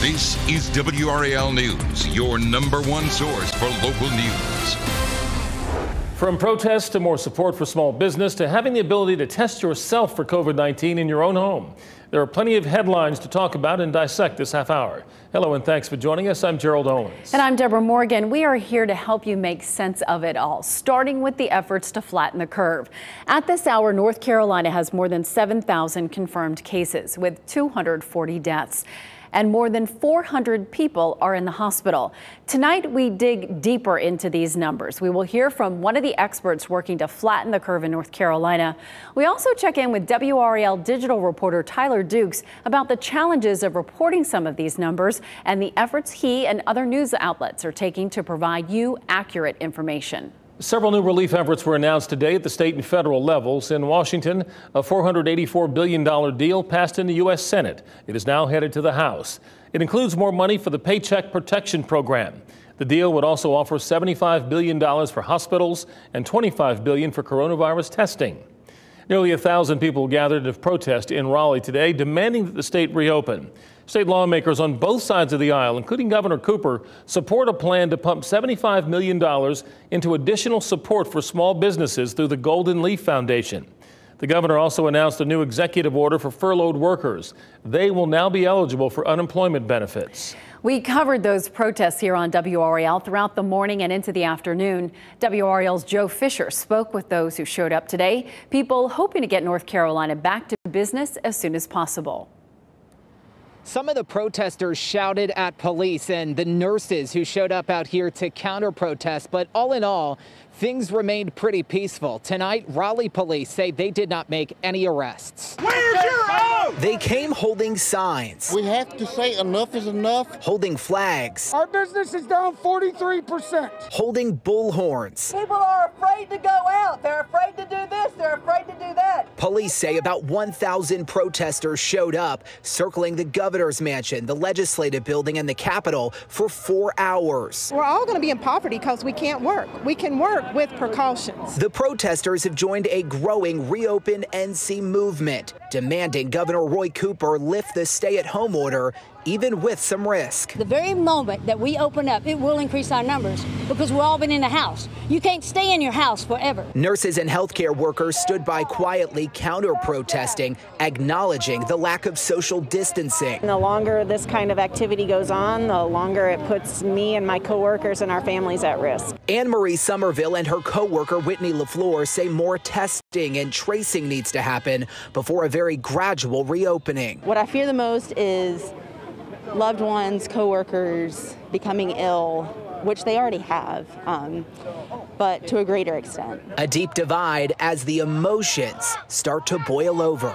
This is WRAL News, your #1 source for local news. From protests to more support for small business to having the ability to test yourself for COVID-19 in your own home. There are plenty of headlines to talk about and dissect this half hour. Hello and thanks for joining us. I'm Gerald Owens. And I'm Deborah Morgan. We are here to help you make sense of it all, starting with the efforts to flatten the curve. At this hour, North Carolina has more than 7,000 confirmed cases with 240 deaths. And more than 400 people are in the hospital. Tonight, we dig deeper into these numbers. We will hear from one of the experts working to flatten the curve in North Carolina. We also check in with WRAL digital reporter Tyler Dukes about the challenges of reporting some of these numbers and the efforts he and other news outlets are taking to provide you accurate information. Several new relief efforts were announced today at the state and federal levels. In Washington, a $484 billion deal passed in the U.S. Senate. It is now headed to the House. It includes more money for the Paycheck Protection Program. The deal would also offer $75 billion for hospitals and $25 billion for coronavirus testing. Nearly 1,000 people gathered to protest in Raleigh today, demanding that the state reopen. State lawmakers on both sides of the aisle, including Governor Cooper, support a plan to pump $75 million into additional support for small businesses through the Golden Leaf Foundation. The governor also announced a new executive order for furloughed workers. They will now be eligible for unemployment benefits. We covered those protests here on WRAL throughout the morning and into the afternoon. WRAL's Joe Fisher spoke with those who showed up today, people hoping to get North Carolina back to business as soon as possible. Some of the protesters shouted at police and the nurses who showed up out here to counter-protest, but all in all, things remained pretty peaceful. Tonight, Raleigh police say they did not make any arrests. Where's your oath? They came holding signs. We have to say enough is enough. Holding flags. Our business is down 43%. Holding bullhorns. People are afraid to go out. They're afraid to do this. They're afraid to do that. Police say about 1,000 protesters showed up, circling the governor's mansion, the legislative building, and the Capitol for 4 hours. We're all going to be in poverty because we can't work. We can work with precautions. The protesters have joined a growing Reopen NC movement, demanding Governor Roy Cooper lift the stay-at-home order, even with some risk. The very moment that we open up, it will increase our numbers because we've all been in the house. You can't stay in your house forever. Nurses and healthcare workers stood by quietly counter-protesting, acknowledging the lack of social distancing. The longer this kind of activity goes on, the longer it puts me and my coworkers and our families at risk. Anne Marie Somerville and her coworker Whitney LaFleur say more testing and tracing needs to happen before a very gradual reopening. What I fear the most is loved ones, coworkers becoming ill, which they already have, but to a greater extent. A deep divide as the emotions start to boil over.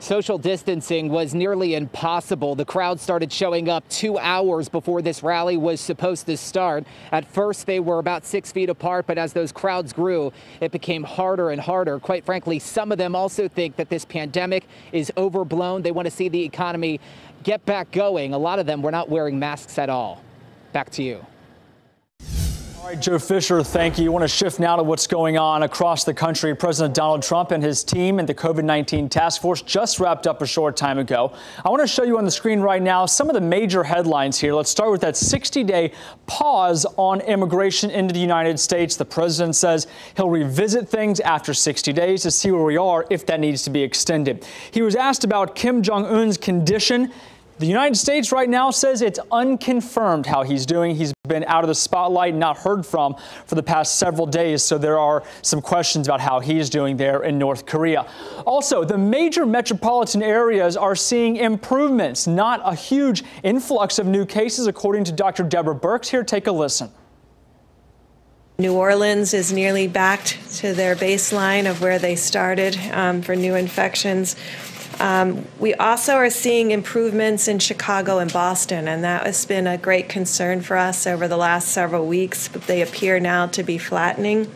Social distancing was nearly impossible. The crowd started showing up 2 hours before this rally was supposed to start. At first, they were about 6 feet apart, but as those crowds grew, it became harder and harder. Quite frankly, some of them also think that this pandemic is overblown. They want to see the economy get back going. A lot of them were not wearing masks at all. Back to you. All right, Joe Fisher, thank you. I want to shift now to what's going on across the country. President Donald Trump and his team and the COVID-19 task force just wrapped up a short time ago. I want to show you on the screen right now some of the major headlines here. Let's start with that 60-day pause on immigration into the United States. The president says he'll revisit things after 60 days to see where we are if that needs to be extended. He was asked about Kim Jong-un's condition. The United States right now says it's unconfirmed how he's doing. He's been out of the spotlight, not heard from for the past several days. So there are some questions about how he's doing there in North Korea. Also, the major metropolitan areas are seeing improvements, not a huge influx of new cases, according to Dr. Deborah Birx. Here, take a listen. New Orleans is nearly back to their baseline of where they started for new infections. We also are seeing improvements in Chicago and Boston, and that has been a great concern for us over the last several weeks, but they appear now to be flattening.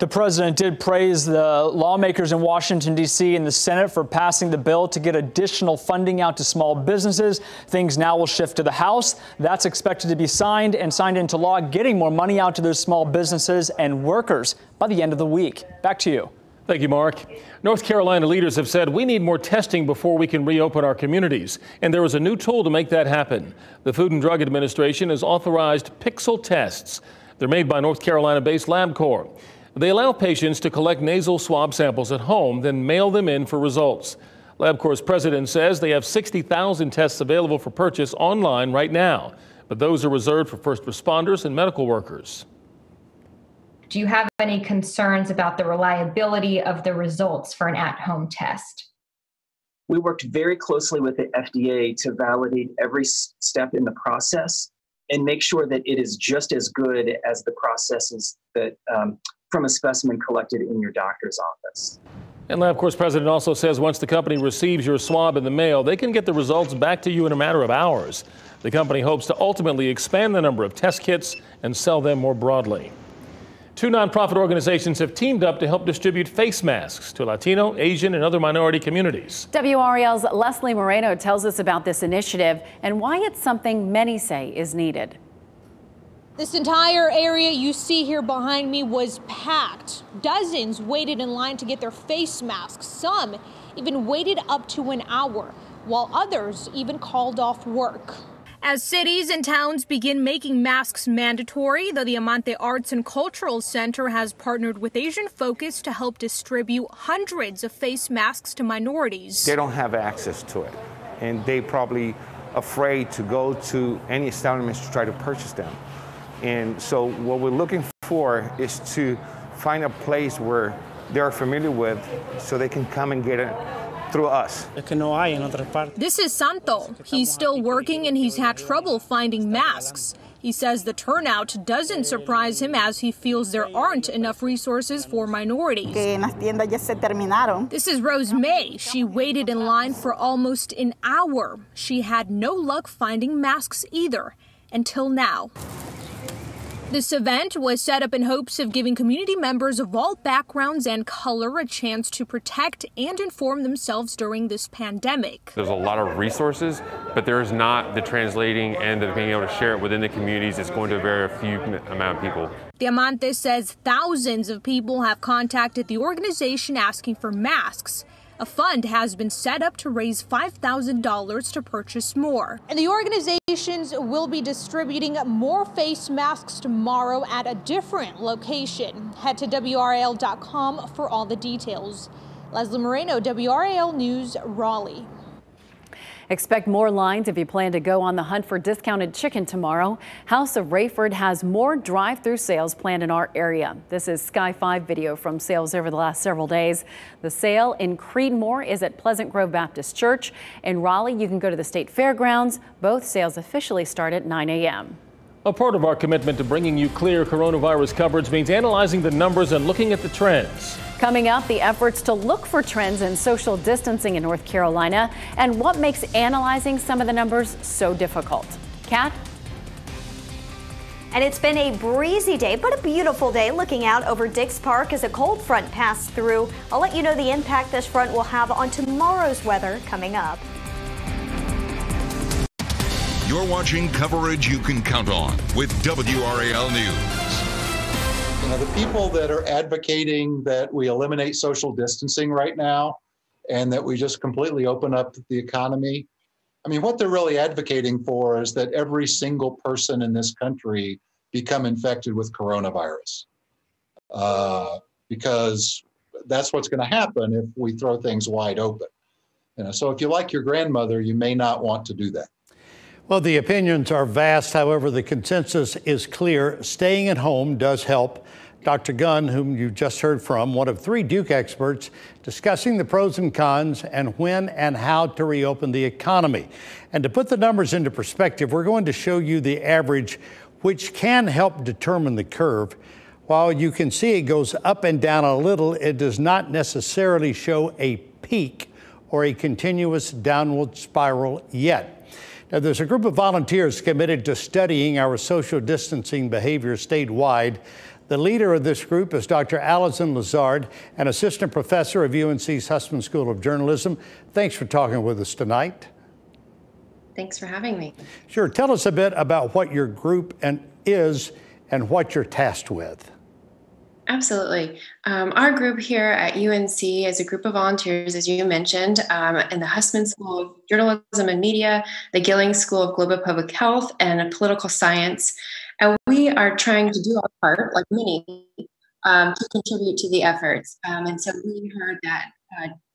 The president did praise the lawmakers in Washington, D.C. and the Senate for passing the bill to get additional funding out to small businesses. Things now will shift to the House. That's expected to be signed into law, getting more money out to those small businesses and workers by the end of the week. Back to you. Thank you, Mark. North Carolina leaders have said we need more testing before we can reopen our communities, and there is a new tool to make that happen. The Food and Drug Administration has authorized Pixel tests. They're made by North Carolina-based LabCorp. They allow patients to collect nasal swab samples at home, then mail them in for results. LabCorp's president says they have 60,000 tests available for purchase online right now, but those are reserved for first responders and medical workers. Do you have any concerns about the reliability of the results for an at-home test? We worked very closely with the FDA to validate every step in the process and make sure that it is just as good as the processes that from a specimen collected in your doctor's office. And LabCorp's president also says once the company receives your swab in the mail, they can get the results back to you in a matter of hours. The company hopes to ultimately expand the number of test kits and sell them more broadly. Two nonprofit organizations have teamed up to help distribute face masks to Latino, Asian, and other minority communities. WRAL's Leslie Moreno tells us about this initiative and why it's something many say is needed. This entire area you see here behind me was packed. Dozens waited in line to get their face masks. Some even waited up to an hour, while others even called off work. As cities and towns begin making masks mandatory, the Diamante Arts and Cultural Center has partnered with Asian Focus to help distribute hundreds of face masks to minorities. They don't have access to it, and they probably afraid to go to any establishments to try to purchase them. And so what we're looking for is to find a place where they're familiar with so they can come and get it through us. This is Santo. He's still working and he's had trouble finding masks. He says the turnout doesn't surprise him as he feels there aren't enough resources for minorities. This is Rose May. She waited in line for almost an hour. She had no luck finding masks either, until now. This event was set up in hopes of giving community members of all backgrounds and color a chance to protect and inform themselves during this pandemic. There's a lot of resources, but there's not the translating and the being able to share it within the communities. It's going to a very few amount of people. Diamante says thousands of people have contacted the organization asking for masks. A fund has been set up to raise $5,000 to purchase more. And the organizations will be distributing more face masks tomorrow at a different location. Head to WRAL.com for all the details. Leslie Moreno, WRAL News, Raleigh. Expect more lines if you plan to go on the hunt for discounted chicken tomorrow. House of Rayford has more drive-through sales planned in our area. This is Sky 5 video from sales over the last several days. The sale in Creedmoor is at Pleasant Grove Baptist Church. In Raleigh, you can go to the State Fairgrounds. Both sales officially start at 9 a.m. A part of our commitment to bringing you clear coronavirus coverage means analyzing the numbers and looking at the trends. Coming up, the efforts to look for trends in social distancing in North Carolina and what makes analyzing some of the numbers so difficult. Kat? And it's been a breezy day, but a beautiful day looking out over Dix Park as a cold front passed through. I'll let you know the impact this front will have on tomorrow's weather coming up. You're watching coverage you can count on with WRAL News. You know, the people that are advocating that we eliminate social distancing right now and that we just completely open up the economy, I mean, what they're really advocating for is that every single person in this country become infected with coronavirus. Because that's what's going to happen if we throw things wide open. You know, so if you like your grandmother, you may not want to do that. Well, the opinions are vast. However, the consensus is clear. Staying at home does help. Dr. Gunn, whom you just heard from, one of 3 Duke experts, discussing the pros and cons and when and how to reopen the economy. And to put the numbers into perspective, we're going to show you the average, which can help determine the curve. While you can see it goes up and down a little, it does not necessarily show a peak or a continuous downward spiral yet. Now, there's a group of volunteers committed to studying our social distancing behavior statewide. The leader of this group is Dr. Allison Lazard, an assistant professor of UNC's Hussman School of Journalism. Thanks for talking with us tonight. Thanks for having me. Sure. Tell us a bit about what your group is and what you're tasked with. Absolutely. Our group here at UNC is a group of volunteers, as you mentioned, in the Hussman School of Journalism and Media, the Gilling School of Global Public Health, and Political Science. And we are trying to do our part, like many, to contribute to the efforts. And so we heard that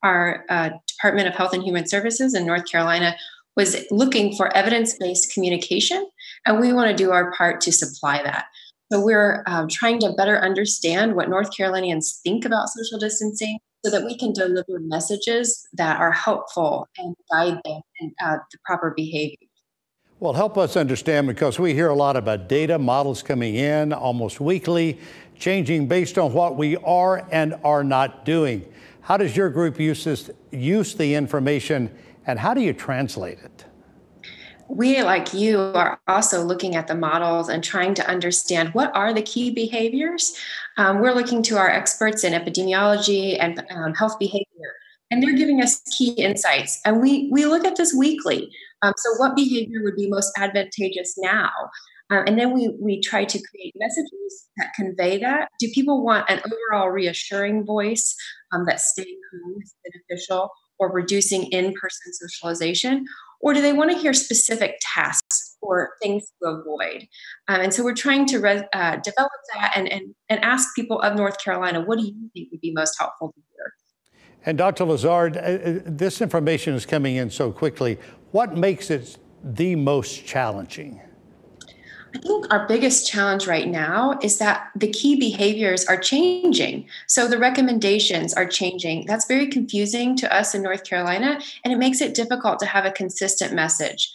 our Department of Health and Human Services in North Carolina was looking for evidence-based communication, and we want to do our part to supply that. So we're trying to better understand what North Carolinians think about social distancing so that we can deliver messages that are helpful and guide them in the proper behavior. Well, help us understand, because we hear a lot about data, models coming in almost weekly, changing based on what we are and are not doing. How does your group use the information, and how do you translate it? We, like you, are also looking at the models and trying to understand what are the key behaviors. We're looking to our experts in epidemiology and health behavior, and they're giving us key insights. And we look at this weekly. So what behavior would be most advantageous now? And then we try to create messages that convey that. Do people want an overall reassuring voice that staying home is beneficial or reducing in-person socialization? Or do they want to hear specific tasks or things to avoid? And so we're trying to develop that and ask people of North Carolina, what do you think would be most helpful to hear? And Dr. Lazard, this information is coming in so quickly. What makes it the most challenging? I think our biggest challenge right now is that the key behaviors are changing. So the recommendations are changing. That's very confusing to us in North Carolina, and it makes it difficult to have a consistent message.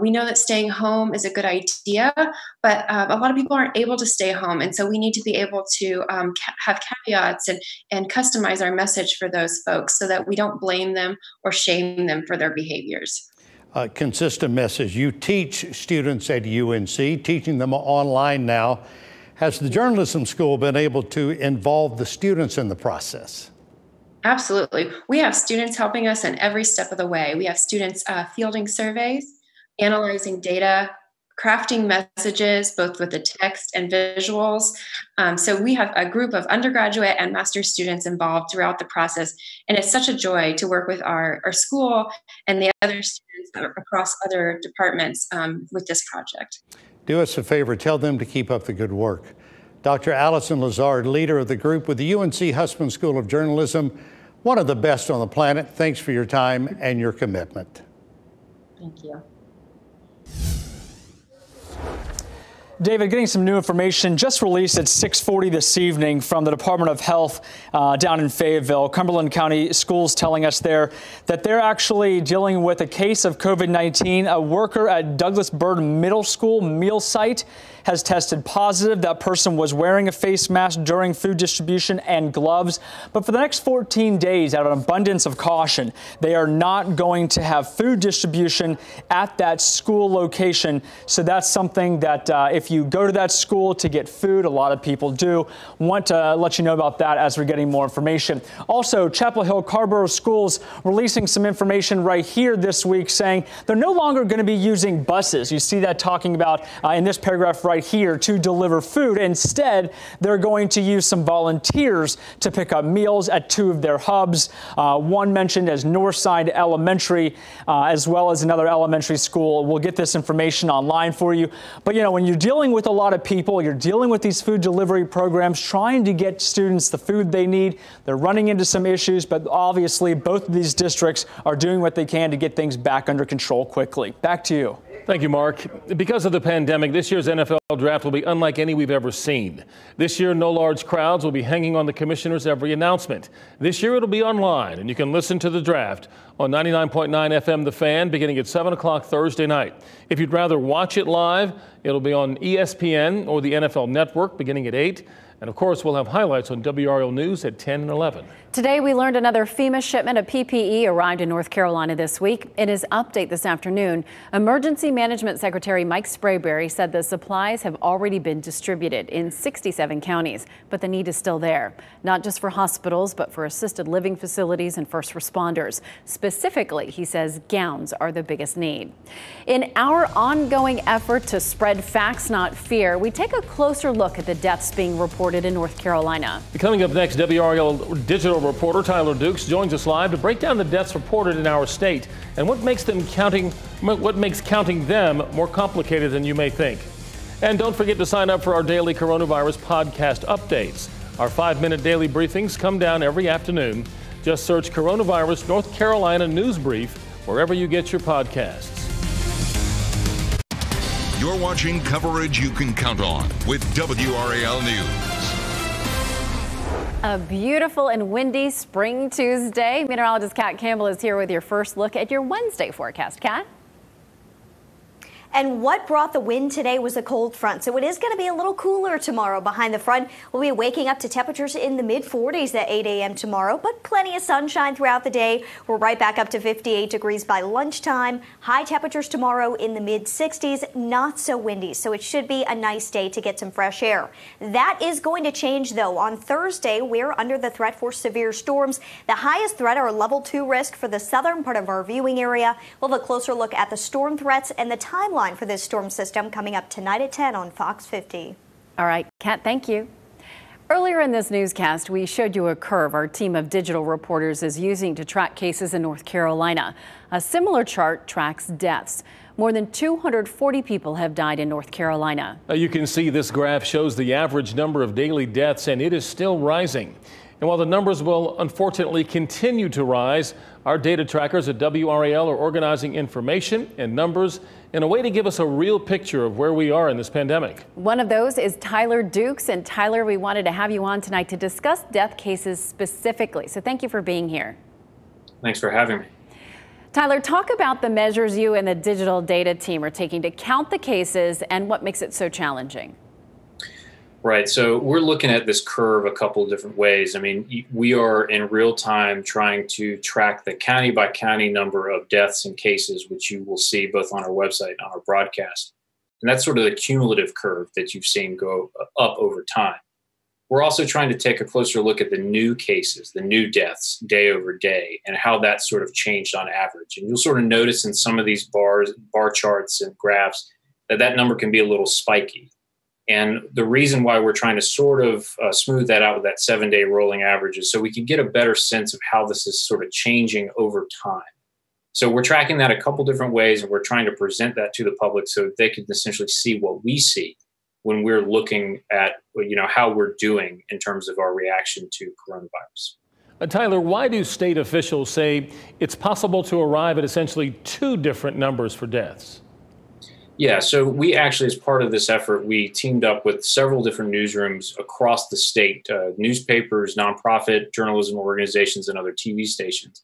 We know that staying home is a good idea, but a lot of people aren't able to stay home. And so we need to be able to have caveats and customize our message for those folks so that we don't blame them or shame them for their behaviors. Consistent message. You teach students at UNC, teaching them online now. Has the journalism school been able to involve the students in the process? Absolutely. We have students helping us in every step of the way. We have students fielding surveys, analyzing data, crafting messages, both with the text and visuals. So we have a group of undergraduate and master's students involved throughout the process. And it's such a joy to work with our school and the other students across other departments with this project. Do us a favor, tell them to keep up the good work. Dr. Allison Lazard, leader of the group with the UNC Hussman School of Journalism, one of the best on the planet. Thanks for your time and your commitment. Thank you. David, getting some new information just released at 6:40 this evening from the Department of Health down in Fayetteville. Cumberland County Schools telling us there that they're actually dealing with a case of COVID-19. A worker at Douglas Byrd Middle School meal site has tested positive. That person was wearing a face mask during food distribution and gloves. But for the next 14 days, out of an abundance of caution, they are not going to have food distribution at that school location. So that's something that if you go to that school to get food, a lot of people do, want to let you know about that as we're getting more information. Also, Chapel Hill Carborough Schools releasing some information right here this week saying they're no longer going to be using buses. You see that talking about in this paragraph right here to deliver food. Instead, they're going to use some volunteers to pick up meals at two of their hubs. One mentioned as Northside Elementary, as well as another elementary school. We'll get this information online for you. But, you know, when you're dealing with a lot of people, you're dealing with these food delivery programs, trying to get students the food they need. They're running into some issues, but obviously both of these districts are doing what they can to get things back under control quickly. Back to you. Thank you, Mark. Because of the pandemic, this year's NFL draft will be unlike any we've ever seen. This year, no large crowds will be hanging on the commissioner's every announcement. This year, it'll be online, and you can listen to the draft on 99.9 FM The Fan beginning at 7 o'clock Thursday night. If you'd rather watch it live, it'll be on ESPN or the NFL Network beginning at 8. And of course, we'll have highlights on WRAL News at 10 and 11. Today, we learned another FEMA shipment of PPE arrived in North Carolina this week. In his update this afternoon, Emergency Management Secretary Mike Sprayberry said the supplies have already been distributed in 67 counties, but the need is still there, not just for hospitals, but for assisted living facilities and first responders. Specifically, he says gowns are the biggest need. In our ongoing effort to spread facts, not fear, we take a closer look at the deaths being reported in North Carolina. Coming up next, WRAL digital reporter Tyler Dukes joins us live to break down the deaths reported in our state and what makes counting them more complicated than you may think. And don't forget to sign up for our daily coronavirus podcast updates. Our 5-minute daily briefings come down every afternoon. Just search Coronavirus North Carolina News Brief wherever you get your podcasts. You're watching coverage you can count on with WRAL News. A beautiful and windy spring Tuesday. Meteorologist Kat Campbell is here with your first look at your Wednesday forecast. Kat? And what brought the wind today was a cold front, so it is going to be a little cooler tomorrow. Behind the front, we'll be waking up to temperatures in the mid-40s at 8 a.m. tomorrow, but plenty of sunshine throughout the day. We're right back up to 58 degrees by lunchtime. High temperatures tomorrow in the mid-60s, not so windy, so it should be a nice day to get some fresh air. That is going to change, though. On Thursday, we're under the threat for severe storms. The highest threat are level 2 risk for the southern part of our viewing area. We'll have a closer look at the storm threats and the timeline for this storm system coming up tonight at 10 on Fox 50. All right, Kat, thank you. Earlier in this newscast, we showed you a curve our team of digital reporters is using to track cases in North Carolina. A similar chart tracks deaths. More than 240 people have died in North Carolina. You can see this graph shows the average number of daily deaths, and it is still rising. And while the numbers will unfortunately continue to rise, our data trackers at WRAL are organizing information and numbers in a way to give us a real picture of where we are in this pandemic. One of those is Tyler Dukes. And Tyler, we wanted to have you on tonight to discuss death cases specifically. So thank you for being here. Thanks for having me. Tyler, talk about the measures you and the digital data team are taking to count the cases and what makes it so challenging. Right. So we're looking at this curve a couple of different ways. I mean, we are in real time trying to track the county by county number of deaths and cases, which you will see both on our website and on our broadcast. And that's sort of the cumulative curve that you've seen go up over time. We're also trying to take a closer look at the new cases, the new deaths day over day, and how that sort of changed on average. And you'll sort of notice in some of these bar charts and graphs that number can be a little spiky. And the reason why we're trying to sort of smooth that out with that 7-day rolling average is so we can get a better sense of how this is sort of changing over time. So we're tracking that a couple different ways, and we're trying to present that to the public so they can essentially see what we see when we're looking at, how we're doing in terms of our reaction to coronavirus. Tyler, why do state officials say it's possible to arrive at essentially 2 different numbers for deaths? Yeah, so we actually, as part of this effort, we teamed up with several different newsrooms across the state, newspapers, nonprofit journalism organizations, and other TV stations,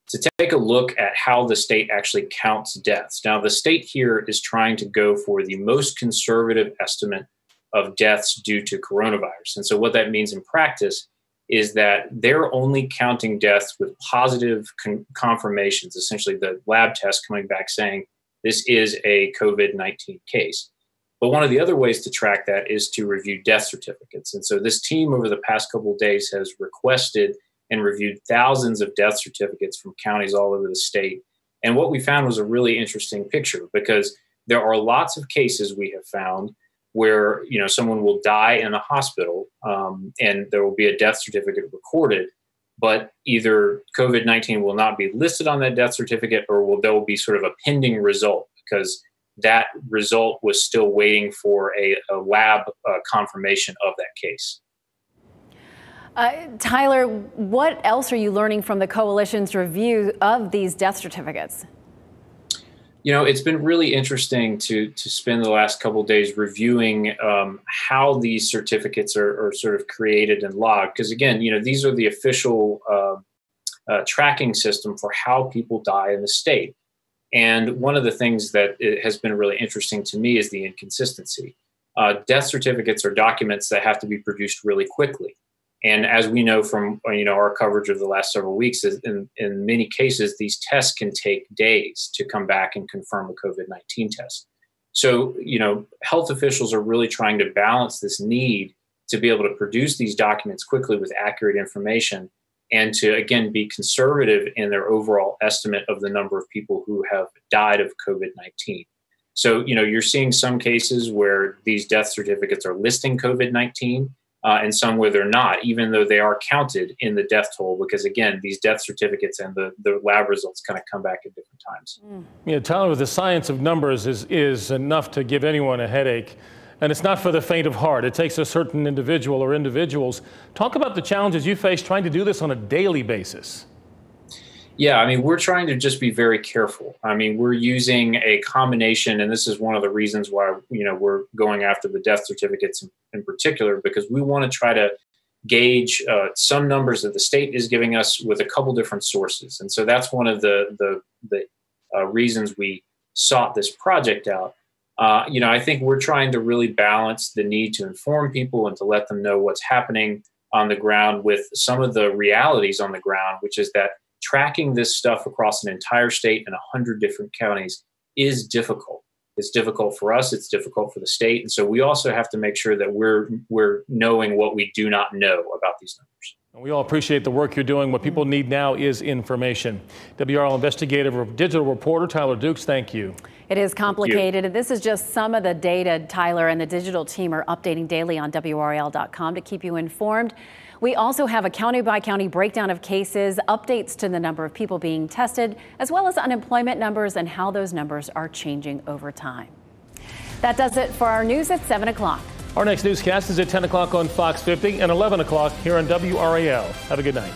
to take a look at how the state actually counts deaths. Now, the state here is trying to go for the most conservative estimate of deaths due to coronavirus. And so what that means in practice is that they're only counting deaths with positive confirmations, essentially the lab test coming back saying, this is a COVID-19 case. But one of the other ways to track that is to review death certificates. And so this team over the past couple of days has requested and reviewed thousands of death certificates from counties all over the state. And what we found was a really interesting picture, because there are lots of cases we have found where someone will die in a hospital and there will be a death certificate recorded, but either COVID-19 will not be listed on that death certificate, or there will be sort of a pending result because that result was still waiting for a lab confirmation of that case. Tyler, what else are you learning from the coalition's review of these death certificates? It's been really interesting to spend the last couple of days reviewing how these certificates are sort of created and logged. Because again, these are the official tracking system for how people die in the state. And one of the things that has been really interesting to me is the inconsistency. Death certificates are documents that have to be produced really quickly. And as we know from our coverage of the last several weeks, in many cases, these tests can take days to come back and confirm a COVID-19 test. So, health officials are really trying to balance this need to be able to produce these documents quickly with accurate information and to, again, be conservative in their overall estimate of the number of people who have died of COVID-19. So, you're seeing some cases where these death certificates are listing COVID-19 and some where they're not, even though they are counted in the death toll, because, again, these death certificates and the lab results kind of come back at different times. Tyler, the science of numbers is enough to give anyone a headache. And it's not for the faint of heart. It takes a certain individual or individuals. Talk about the challenges you face trying to do this on a daily basis. Yeah, we're trying to just be very careful. We're using a combination, and this is one of the reasons why, we're going after the death certificates in particular, because we want to try to gauge some numbers that the state is giving us with a couple different sources. And so that's one of the reasons we sought this project out. I think we're trying to really balance the need to inform people and to let them know what's happening on the ground with some of the realities on the ground, which is that tracking this stuff across an entire state and 100 different counties is difficult. It's difficult for us. It's difficult for the state. And so we also have to make sure that we're knowing what we do not know about these numbers. We all appreciate the work you're doing. What people need now is information. WRAL investigative digital reporter Tyler Dukes, thank you. It is complicated. And this is just some of the data Tyler and the digital team are updating daily on WRAL.com to keep you informed. We also have a county-by-county breakdown of cases, updates to the number of people being tested, as well as unemployment numbers and how those numbers are changing over time. That does it for our news at 7 o'clock. Our next newscast is at 10 o'clock on Fox 50 and 11 o'clock here on WRAL. Have a good night.